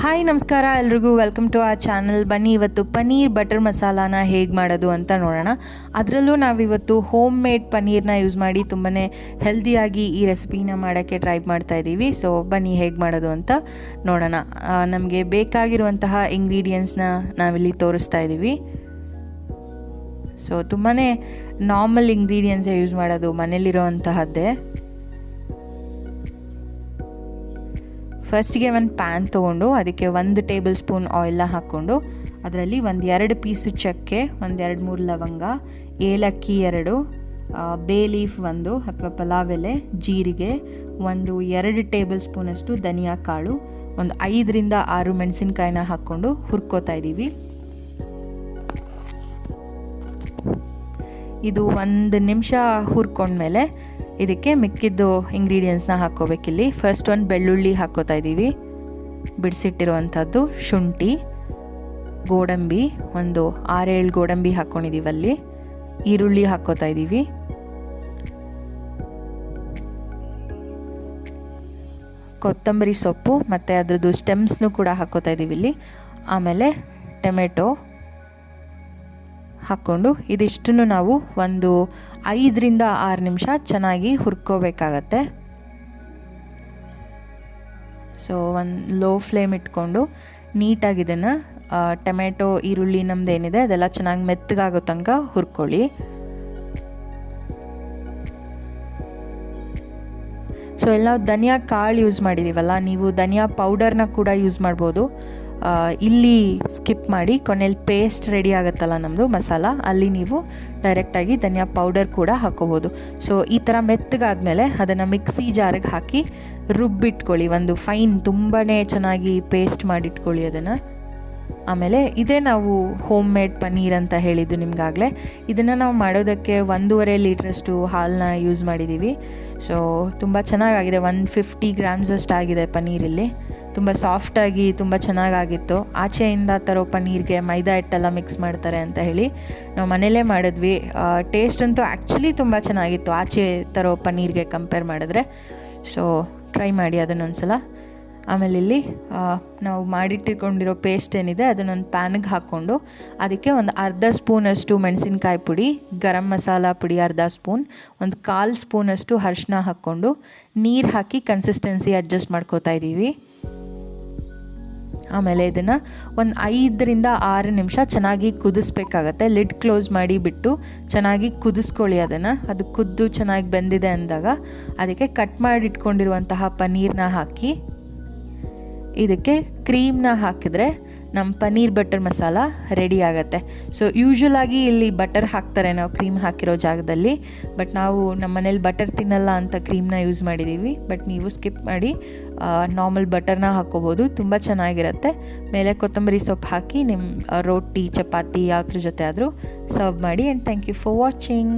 Hi ನಮಸ್ಕಾರ ಎಲ್ರಿಗೂ, welcome to R channel. ಬನ್ನಿ ಇವತ್ತು ಪನ್ನೀರ್ ಬಟರ್ ಮಸಾಲಾನ ಹೇಗೆ ಮಾಡೋದು ಅಂತ ನೋಡೋಣ. ಅದರಲ್ಲೂ ನಾವಿವತ್ತು ಹೋಮ್ ಮೇಡ್ ಪನ್ನೀರ್ನ ಯೂಸ್ ಮಾಡಿ ತುಂಬಾ ಹೆಲ್ದಿಯಾಗಿ ಈ ರೆಸಿಪಿನ ಮಾಡೋಕ್ಕೆ ಟ್ರೈ ಮಾಡ್ತಾ ಇದ್ದೀವಿ. ಸೊ ಬನ್ನಿ ಹೇಗೆ ಮಾಡೋದು ಅಂತ ನೋಡೋಣ. ನಮಗೆ ಬೇಕಾಗಿರುವಂತಹ ಇಂಗ್ರೀಡಿಯೆಂಟ್ಸ್ನ ನಾವಿಲ್ಲಿ ತೋರಿಸ್ತಾ ಇದ್ದೀವಿ. ಸೊ ತುಂಬಾ ನಾರ್ಮಲ್ ಇಂಗ್ರೀಡಿಯೆಂಟ್ಸೇ ಯೂಸ್ ಮಾಡೋದು, ಮನೇಲಿರೋವಂತಹದ್ದೇ. ಫಸ್ಟಿಗೆ ಒಂದು ಪ್ಯಾನ್ ತೊಗೊಂಡು ಅದಕ್ಕೆ 1 ಟೇಬಲ್ ಸ್ಪೂನ್ ಆಯಿಲ್ನ ಹಾಕ್ಕೊಂಡು ಅದರಲ್ಲಿ 1-2 ಪೀಸು ಚಕ್ಕೆ, 1-2-3 ಲವಂಗ, ಏಲಕ್ಕಿ 2, ಬೇ ಲೀಫ್ 1 ಅಥವಾ ಪಲಾವ್ ಎಲೆ, ಜೀರಿಗೆ 1-2 ಟೇಬಲ್ ಸ್ಪೂನಷ್ಟು ಧನಿಯಾ ಕಾಳು, 5-6 ಮೆಣಸಿನ್ಕಾಯಿನ ಹಾಕ್ಕೊಂಡು ಹುರ್ಕೋತಾ ಇದ್ದೀವಿ. ಇದು 1 ನಿಮಿಷ ಹುರ್ಕೊಂಡ್ಮೇಲೆ ಇದಕ್ಕೆ ಮಿಕ್ಕಿದ್ದು ಇಂಗ್ರೀಡಿಯೆಂಟ್ಸ್ನ ಹಾಕ್ಕೋಬೇಕಿಲ್ಲಿ. ಫಸ್ಟ್ ಒಂದು ಬೆಳ್ಳುಳ್ಳಿ ಹಾಕ್ಕೋತಾ ಇದ್ದೀವಿ, ಬಿಡಿಸಿಟ್ಟಿರುವಂಥದ್ದು, ಶುಂಠಿ, ಗೋಡಂಬಿ 6-7 ಗೋಡಂಬಿ ಹಾಕ್ಕೊಂಡಿದ್ದೀವಲ್ಲಿ, ಈರುಳ್ಳಿ ಹಾಕ್ಕೋತಾ ಇದ್ದೀವಿ, ಕೊತ್ತಂಬರಿ ಸೊಪ್ಪು ಮತ್ತು ಅದರದ್ದು ಸ್ಟೆಮ್ಸ್ನು ಕೂಡ ಹಾಕ್ಕೋತಾ ಇದ್ದೀವಿ ಇಲ್ಲಿ. ಆಮೇಲೆ ಟೊಮೆಟೊ ಹಾಕ್ಕೊಂಡು ಇದಿಷ್ಟನ್ನು ನಾವು 5-6 ನಿಮಿಷ ಚೆನ್ನಾಗಿ ಹುರ್ಕೋಬೇಕಾಗತ್ತೆ. ಸೊ ಲೋ ಫ್ಲೇಮ್ ಇಟ್ಕೊಂಡು ನೀಟಾಗಿ ಇದನ್ನು ಟೊಮೆಟೊ, ಈರುಳ್ಳಿ ನಮ್ಮದೇನಿದೆ ಅದೆಲ್ಲ ಚೆನ್ನಾಗಿ ಮೆತ್ತಗಾಗೋ ತನಕ ಹುರ್ಕೊಳ್ಳಿ. ಸೊ ಎಲ್ಲ ಧನಿಯಾ ಕಾಳು ಯೂಸ್ ಮಾಡಿದ್ದೀವಲ್ಲ, ನೀವು ಧನಿಯಾ ಪೌಡರ್ನ ಕೂಡ ಯೂಸ್ ಮಾಡ್ಬೋದು. ಇಲ್ಲಿ ಸ್ಕಿಪ್ ಮಾಡಿ ಕೊನೆಯಲ್ಲಿ ಪೇಸ್ಟ್ ರೆಡಿ ಆಗುತ್ತಲ್ಲ ನಮ್ಮದು ಮಸಾಲ, ಅಲ್ಲಿ ನೀವು ಡೈರೆಕ್ಟಾಗಿ ಧನಿಯಾ ಪೌಡರ್ ಕೂಡ ಹಾಕ್ಕೋಬೋದು. ಸೊ ಈ ಥರ ಮೆತ್ತಗಾದ್ಮೇಲೆ ಅದನ್ನು ಮಿಕ್ಸಿ ಜಾರಿಗೆ ಹಾಕಿ ರುಬ್ಬಿಟ್ಕೊಳ್ಳಿ, ಫೈನ್ ತುಂಬಾ ಚೆನ್ನಾಗಿ ಪೇಸ್ಟ್ ಮಾಡಿಟ್ಕೊಳ್ಳಿ ಅದನ್ನು. ಆಮೇಲೆ ಇದೇ ನಾವು ಹೋಮ್ ಮೇಡ್ ಪನ್ನೀರ್ ಅಂತ ಹೇಳಿದ್ದು ನಿಮಗಾಗಲೇ. ಇದನ್ನು ನಾವು ಮಾಡೋದಕ್ಕೆ 1.5 ಲೀಟ್ರಷ್ಟು ಹಾಲನ್ನ ಯೂಸ್ ಮಾಡಿದ್ದೀವಿ. ಸೊ ತುಂಬ ಚೆನ್ನಾಗಾಗಿದೆ, 150 ಗ್ರಾಮ್ಸ್ ಅಷ್ಟು ಆಗಿದೆ ಪನ್ನೀರಲ್ಲಿ. ತುಂಬ ಸಾಫ್ಟಾಗಿ ತುಂಬ ಚೆನ್ನಾಗಾಗಿತ್ತು. ಆಚೆಯಿಂದ ತರೋ ಪನ್ನೀರ್ಗೆ ಮೈದಾ ಹಿಟ್ಟೆಲ್ಲ ಮಿಕ್ಸ್ ಮಾಡ್ತಾರೆ ಅಂತ ಹೇಳಿ ನಾವು ಮನೇಲೇ ಮಾಡಿದ್ವಿ. ಟೇಸ್ಟ್ ಅಂತೂ ಆ್ಯಕ್ಚುಲಿ ತುಂಬ ಚೆನ್ನಾಗಿತ್ತು ಆಚೆ ತರೋ ಪನ್ನೀರ್ಗೆ ಕಂಪೇರ್ ಮಾಡಿದ್ರೆ. ಸೊ ಟ್ರೈ ಮಾಡಿ ಅದನ್ನೊಂದ್ಸಲ. ಆಮೇಲೆ ಇಲ್ಲಿ ನಾವು ಮಾಡಿಟ್ಟಿಕೊಂಡಿರೋ ಪೇಸ್ಟ್ ಏನಿದೆ ಅದನ್ನೊಂದು ಪ್ಯಾನಿಗೆ ಹಾಕ್ಕೊಂಡು ಅದಕ್ಕೆ 1/2 ಸ್ಪೂನಷ್ಟು ಮೆಣಸಿನ್ಕಾಯಿ ಪುಡಿ, ಗರಂ ಮಸಾಲ ಪುಡಿ 1/2 ಸ್ಪೂನ್, 1/4 ಸ್ಪೂನಷ್ಟು ಅರಿಶಿನ ಹಾಕ್ಕೊಂಡು ನೀರು ಹಾಕಿ ಕನ್ಸಿಸ್ಟೆನ್ಸಿ ಅಡ್ಜಸ್ಟ್ ಮಾಡ್ಕೋತಾ ಇದ್ದೀವಿ. ಆಮೇಲೆ ಇದನ್ನು 5-6 ನಿಮಿಷ ಚೆನ್ನಾಗಿ ಕುದಿಸ್ಬೇಕಾಗತ್ತೆ. ಲಿಡ್ ಕ್ಲೋಸ್ ಮಾಡಿ ಬಿಟ್ಟು ಚೆನ್ನಾಗಿ ಕುದಿಸ್ಕೊಳ್ಳಿ ಅದನ್ನು. ಅದು ಕುದ್ದು ಚೆನ್ನಾಗಿ ಬೆಂದಿದೆ ಅಂದಾಗ ಅದಕ್ಕೆ ಕಟ್ ಮಾಡಿ ಇಟ್ಕೊಂಡಿರುವಂತಹ ಪನ್ನೀರ್ನ ಹಾಕಿ ಇದಕ್ಕೆ ಕ್ರೀಮ್ನ ಹಾಕಿದರೆ ನಮ್ಮ ಪನ್ನೀರ್ ಬಟರ್ ಮಸಾಲ ರೆಡಿ ಆಗುತ್ತೆ. ಸೊ ಯೂಶ್ವಲಾಗಿ ಇಲ್ಲಿ ಬಟರ್ ಹಾಕ್ತಾರೆ ನಾವು ಕ್ರೀಮ್ ಹಾಕಿರೋ ಜಾಗದಲ್ಲಿ, ಬಟ್ ನಾವು ನಮ್ಮ ಮನೇಲಿ ಬಟರ್ ತಿನ್ನಲ್ಲ ಅಂತ ಕ್ರೀಮ್ನ ಯೂಸ್ ಮಾಡಿದ್ದೀವಿ. ಬಟ್ ನೀವು ಸ್ಕಿಪ್ ಮಾಡಿ ನಾರ್ಮಲ್ ಬಟರ್ನ ಹಾಕ್ಕೋಬೋದು, ತುಂಬ ಚೆನ್ನಾಗಿರುತ್ತೆ. ಮೇಲೆ ಕೊತ್ತಂಬರಿ ಸೊಪ್ಪು ಹಾಕಿ ನಿಮ್ಮ ರೋಟಿ, ಚಪಾತಿ ಯಾವುದ್ರ ಜೊತೆ ಆದರೂ ಸರ್ವ್ ಮಾಡಿ. And thank you for watching.